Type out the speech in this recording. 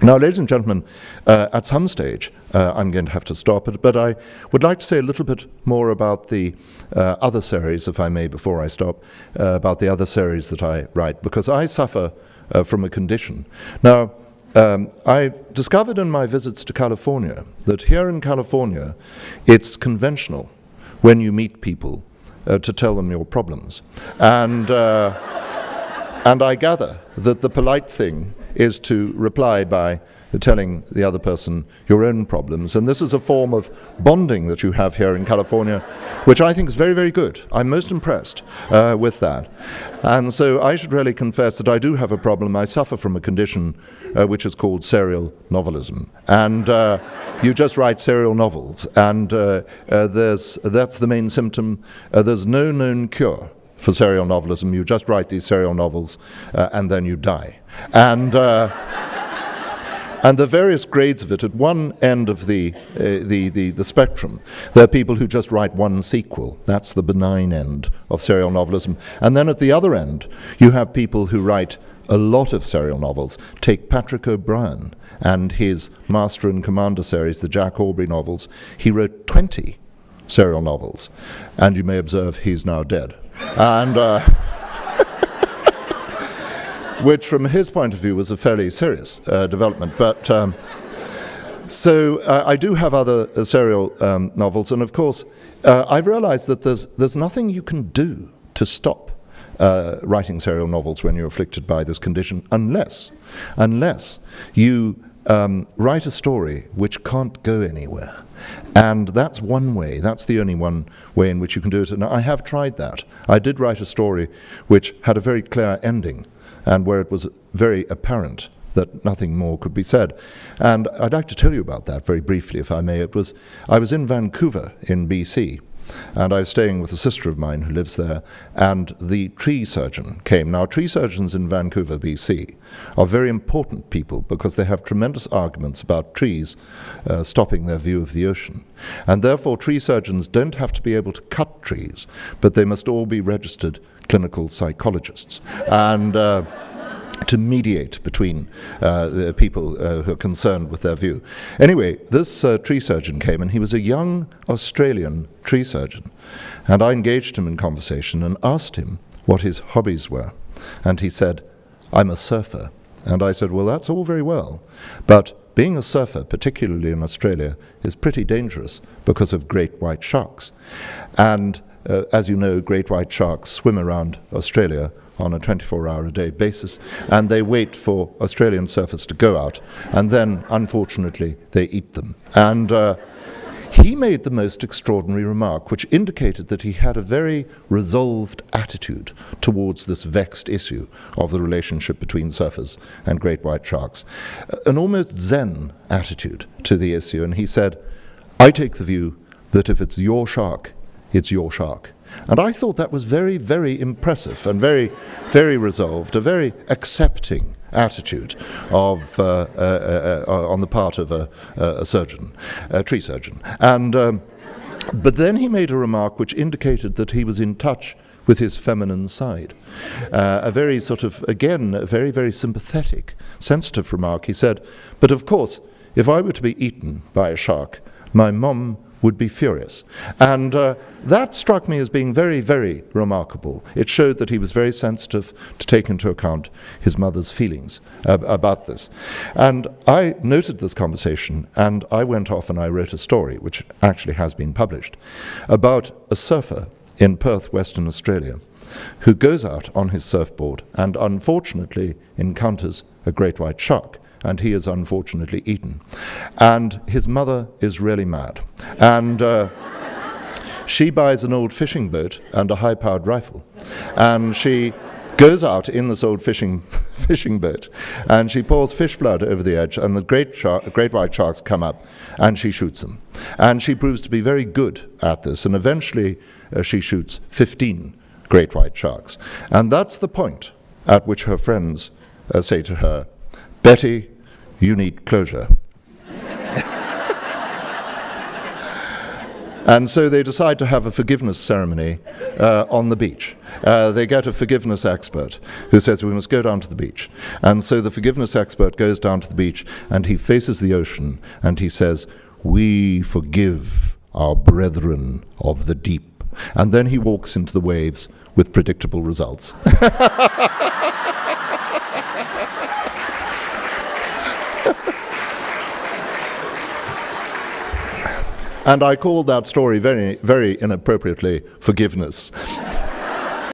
Now, ladies and gentlemen, at some stage, I'm going to have to stop it, but I would like to say a little bit more about the other series, if I may, before I stop, about the other series that I write, because I suffer from a condition. Now, I discovered in my visits to California that here in California, it's conventional when you meet people to tell them your problems. And I gather that the polite thing is to reply by telling the other person your own problems. And this is a form of bonding that you have here in California, which I think is very, very good. I'm most impressed with that. And so I should really confess that I do have a problem. I suffer from a condition which is called serial novelism. And you just write serial novels, and that's the main symptom. There's no known cure for serial novelism. You just write these serial novels and then you die. And the various grades of it, at one end of the spectrum, there are people who just write one sequel. That's the benign end of serial novelism. And then at the other end, you have people who write a lot of serial novels. Take Patrick O'Brian and his Master and Commander series, the Jack Aubrey novels. He wrote 20 serial novels, and you may observe he's now dead. And which from his point of view was a fairly serious development. But so I do have other serial novels, and of course I've realized that there's nothing you can do to stop writing serial novels when you're afflicted by this condition, unless you write a story which can't go anywhere. And that's one way, that's the only one way in which you can do it. And I have tried that. I did write a story which had a very clear ending, and where it was very apparent that nothing more could be said. And I'd like to tell you about that very briefly, if I may. I was in Vancouver in BC, and I was staying with a sister of mine who lives there, and the tree surgeon came. Now, tree surgeons in Vancouver, BC, are very important people because they have tremendous arguments about trees stopping their view of the ocean. And therefore, tree surgeons don't have to be able to cut trees, but they must all be registered clinical psychologists. And to mediate between the people who are concerned with their view. Anyway, this tree surgeon came, and he was a young Australian tree surgeon. And I engaged him in conversation and asked him what his hobbies were. And he said, "I'm a surfer." And I said, "Well, that's all very well, but being a surfer, particularly in Australia, is pretty dangerous because of great white sharks. And as you know, great white sharks swim around Australia on a 24-hour-a-day basis, and they wait for Australian surfers to go out, and then, unfortunately, they eat them." And he made the most extraordinary remark, which indicated that he had a very resolved attitude towards this vexed issue of the relationship between surfers and great white sharks, an almost Zen attitude to the issue. And he said, "I take the view that if it's your shark, it's your shark." And I thought that was very, very impressive and very, very resolved, a very accepting attitude of on the part of a surgeon, a tree surgeon. And but then he made a remark which indicated that he was in touch with his feminine side. A very sort of, again, a very, very sympathetic, sensitive remark. He said, "But of course, if I were to be eaten by a shark, my mum would be furious." And that struck me as being very, very remarkable. It showed that he was very sensitive to take into account his mother's feelings about this. And I noted this conversation, and I went off and I wrote a story, which actually has been published, about a surfer in Perth, Western Australia, who goes out on his surfboard and unfortunately encounters a great white shark. And he is unfortunately eaten. And his mother is really mad. And she buys an old fishing boat and a high-powered rifle. And she goes out in this old fishing boat, and she pours fish blood over the edge, and the great white sharks come up, and she shoots them. And she proves to be very good at this, and eventually she shoots 15 great white sharks. And that's the point at which her friends say to her, "Betty, you need closure." And so they decide to have a forgiveness ceremony on the beach. They get a forgiveness expert who says, we must go down to the beach. And so the forgiveness expert goes down to the beach, and he faces the ocean, and he says, we forgive our brethren of the deep. And then he walks into the waves with predictable results. And I called that story very, very inappropriately, Forgiveness.